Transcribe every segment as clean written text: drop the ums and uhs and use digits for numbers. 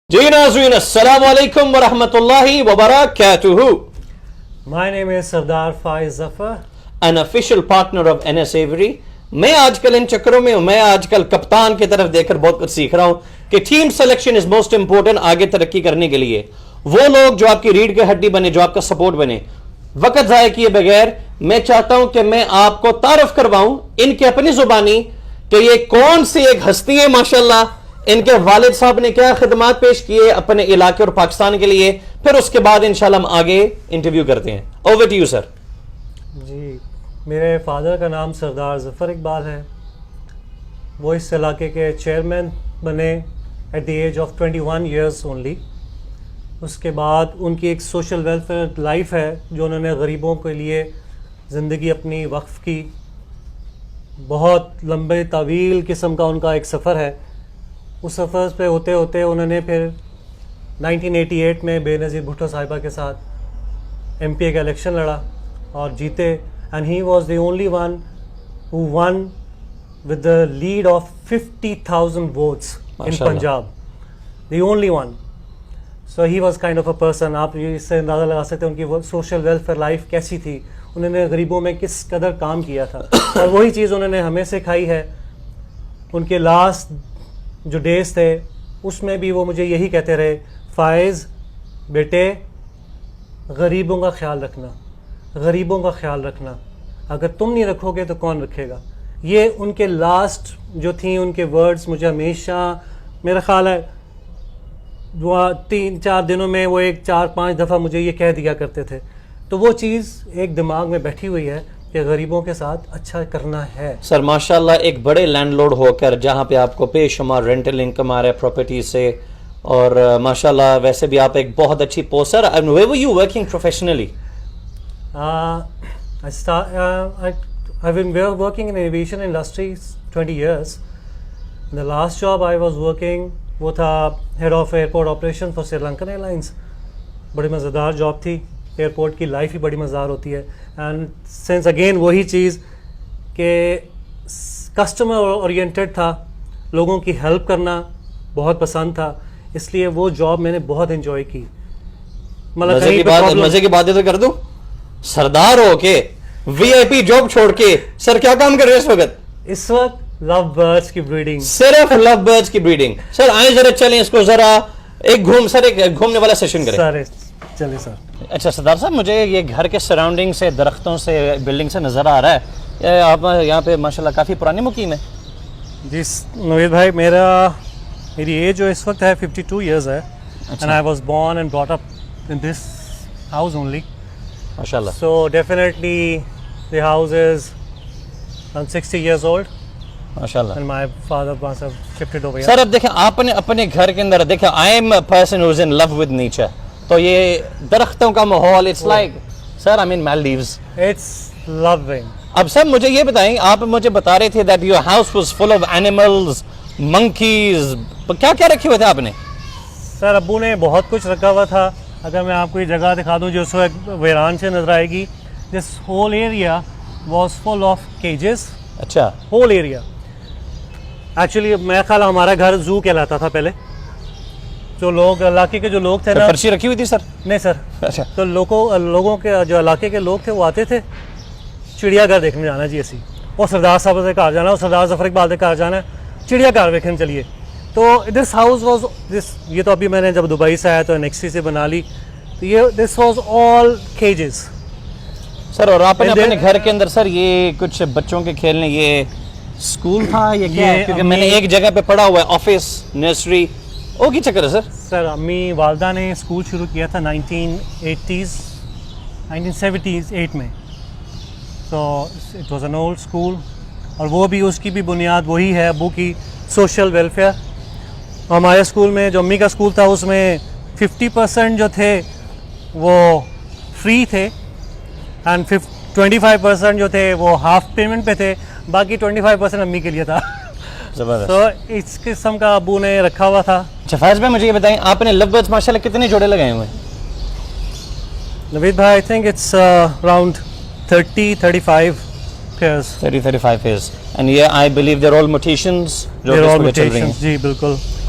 جی ناظرین السلام علیکم ورحمۃ اللہ وبرکاتہ. My name is Sardar Faiz Zafar. An official partner of NS Avery. میں آج کل ان چکروں میں ہوں. میں آج کل کپتان کی طرف دیکھ کر بہت کچھ سیکھ رہا ہوں کہ team selection is most important آگے ترقی کرنے کے لیے. وہ لوگ جو آپ کی ریڑھ کی ہڈی بنے, جو آپ کا سپورٹ بنے, وقت ضائع کیے بغیر میں چاہتا ہوں کہ میں آپ کو تعارف کرواؤں ان کی اپنی زبانی کہ یہ کون سی ایک ہستی ہے ماشاءاللہ. ان کے والد صاحب نے کیا خدمات پیش کیے اپنے علاقے اور پاکستان کے لیے, پھر اس کے بعد انشاءاللہ ہم آگے انٹرویو کرتے ہیں. Over to you sir. جی, میرے فادر کا نام سردار ظفر اقبال ہے. وہ اس علاقے کے چیئرمین بنے at the age of 21 years only. اس کے بعد ان کی ایک سوشل ویلفیئر لائف ہے جو انہوں نے غریبوں کے لیے زندگی اپنی وقف کی. بہت لمبے طویل قسم کا ان کا ایک سفر ہے. اس سفر پہ ہوتے ہوتے انہوں نے پھر 1988 میں بے نظیر بھٹو صاحبہ کے ساتھ ایم پی اے کا الیکشن لڑا اور جیتے. And he was the only one who one with the lead of 50,000 votes in Punjab. The only one. So he was kind of a person. آپ اس سے اندازہ لگا سکتے ہیں ان کی سوشل ویلفیئر لائف کیسی تھی, انہوں نے غریبوں میں کس قدر کام کیا تھا. اور وہی چیز انہوں نے ہمیں سکھائی ہے. ان کے لاسٹ جو ڈیز تھے اس میں بھی وہ مجھے یہی کہتے رہے, فائز بیٹے غریبوں کا خیال رکھنا, غریبوں کا خیال رکھنا, اگر تم نہیں رکھو گے تو کون رکھے گا. یہ ان کے لاسٹ جو تھیں ان کے ورڈز مجھے ہمیشہ, میرا خیال ہے 3-4 دنوں میں وہ 4-5 دفعہ مجھے یہ کہہ دیا کرتے تھے. تو وہ چیز ایک دماغ میں بیٹھی ہوئی ہے کہ غریبوں کے ساتھ اچھا کرنا ہے. سر ماشاءاللہ ایک بڑے لینڈ لورڈ ہو کر جہاں پہ آپ کو بے شمار رینٹل انکم آ رہا ہے پراپرٹی سے, اور ماشاءاللہ ویسے بھی آپ ایک بہت اچھی post. Sir where were you working professionally? I've been working in aviation industry 20 years. The last job I was working وہ تھا head of airport operations for Sri Lankan Airlines. بڑی مزیدار جاب تھی. ایئرپورٹ کی لائف ہی بڑی مزیدار ہوتی ہے. اینڈ سنس اگین وہی چیز کہ کسٹمر اورینٹیڈ تھا, لوگوں کی ہیلپ کرنا بہت پسند تھا, اس لیے وہ جاب میں نے بہت انجوائے کی. مزے کی باتیں تو کر دوں. سردار ہو کے وی آئی پی جاب چھوڑ کے سر کیا کام کر رہے ہیں اس وقت؟ اس وقت لو برڈس کی بریڈنگ. صرف لو برڈس کی بریڈنگ. سر آئیں ذرا چلیں اس کو ذرا ایک گھومنے والا سیشن کریں. سر چلے سر. اچھا سردار صاحب, مجھے یہ گھر کے سراؤنڈنگ سے, درختوں سے, بلڈنگ سے نظر آ رہا ہے آپ یہاں پہ ماشاءاللہ کافی پرانے مقیم ہیں. جی نوید بھائی, میری ایج جو اس وقت ہے 52 ایئرز ہے. And I was born and brought up in this house only. ماشاءاللہ. So definitely the house is around 60 years old. ماشاءاللہ. And my father must have shifted over here. سر اب دیکھیں آپ نے اپنے گھر کے اندر دیکھیں, I am a person who is in love with nature. تو یہ درختوں کا ماحول, it's like sir I mean Maldives. It's loving. اب سر مجھے یہ بتائیں, آپ مجھے بتا رہے تھے that your house was full of animals, monkeys, کیا کیا رکھے ہوئے تھے آپ نے؟ سر ابو نے بہت کچھ رکھا ہوا تھا. اگر میں آپ کو یہ جگہ دکھا دوں جو اس وقت ویران سے نظر آئے گی, this whole area was full of cages. اچھا. whole area. ایکچولی میرا خیال ہمارا گھر زو کہلاتا تھا پہلے. جو لوگ علاقے کے جو لوگ تھے نا, پرچی رکھی ہوئی تھی سر؟ نہیں سر. اچھا. تو لوگوں کے جو علاقے کے لوگ تھے وہ آتے تھے چڑیا گھر دیکھنے جانا جی اسی, اور سردار صاحب سے گھر جانا, اور سردار ظفر اقبال کے گھر جانا, چڑیا گھر دیکھنے چلیے. تو دس ہاؤس واز دس, یہ تو ابھی میں نے جب دبئی سے آیا تو نیکسٹی سے بنا لی, تو یہ دس واز آل کیجز. سر اور آپ نے اپنے گھر کے اندر سر یہ کچھ بچوں کے کھیلنے, یہ اسکول تھا یہ کیا ہے؟ کیونکہ میں نے ایک جگہ پہ پڑھا ہوا ہے آفس, نرسری, وہ کی چکر ہے سر؟ سر امی والدہ نے اسکول شروع کیا تھا 1978 میں. تو it was an old school, اور وہ بھی اس کی بھی بنیاد وہی ہے ابو کی سوشل ویلفیئر. ہمارے اسکول میں جو امی کا اسکول تھا اس میں 50% جو تھے وہ فری تھے, اینڈ 25% جو تھے وہ ہاف پیمنٹ پہ تھے, باقی 25% امی کے لیے تھا. زبردست. تو اس قسم کا ابو نے رکھا ہوا تھا. اچھا فیض بھائی, مجھے یہ بتائیں آپ نے لو برڈز ماشاءاللہ کتنے جوڑے لگائے ہوئے ہیں؟ نوید بھائی I think it's around 30-35 pairs. 30-35 pairs. And yeah, I believe they're all mutations. They're all mutations, جی بالکل.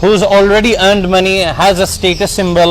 who's already earned money, has a status symbol,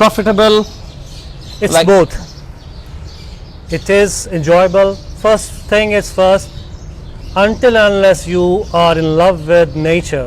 profitable? It's Like- both. It is enjoyable. First thing is first, until unless you are in love with nature.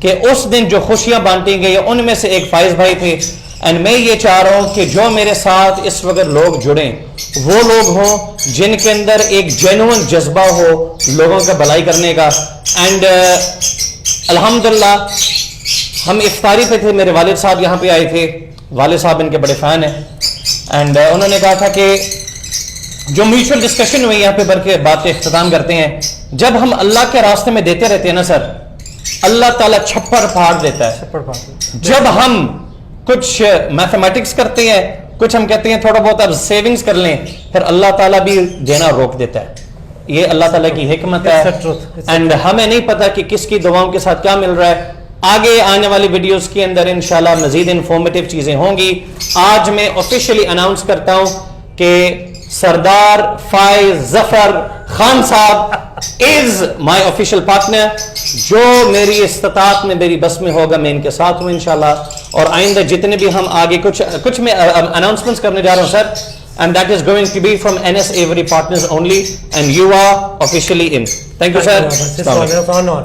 کہ اس دن جو خوشیاں بانٹی گئی ان میں سے ایک فائز بھائی تھے. اینڈ میں یہ چاہ رہا ہوں کہ جو میرے ساتھ اس وقت لوگ جڑیں وہ لوگ ہوں جن کے اندر ایک جینوئن جذبہ ہو لوگوں کا بھلائی کرنے کا. اینڈ الحمدللہ ہم افطاری پہ تھے, میرے والد صاحب یہاں پہ آئے تھے, والد صاحب ان کے بڑے فین ہیں. اینڈ انہوں نے کہا تھا کہ جو میوچل ڈسکشن ہوئی یہاں پہ بڑھ کے بات اختتام کرتے ہیں, جب ہم اللہ کے راستے میں دیتے رہتے ہیں نا سر, اللہ تعالیٰ چھپر پھاڑ دیتا ہے. جب ہم کچھ میتھمیٹکس کرتے ہیں, کچھ ہم کہتے ہیں تھوڑا بہت اب سیونگز کر لیں, پھر اللہ تعالیٰ بھی دینا روک دیتا ہے. یہ اللہ تعالیٰ کی حکمت ہے. اینڈ ہمیں نہیں پتا کہ کس کی دعاؤں کے ساتھ کیا مل رہا ہے. آگے آنے والی ویڈیوز کے اندر انشاءاللہ مزید انفارمیٹیو چیزیں ہوں گی. آج میں آفیشیلی اناؤنس کرتا ہوں کہ سردار فائز ظفر خان صاحب از مائی آفیشیل پارٹنر. جو میری استطاعت میں میری بس میں ہوگا میں ان کے ساتھ ہوں انشاءاللہ. اور آئندہ جتنے بھی ہم آگے کچھ میں اناؤنسمنٹس کرنے جا رہا ہوں سر, and that is going to be from NS Avery Partners only, and you are officially in. Thank you sir. It's an honor.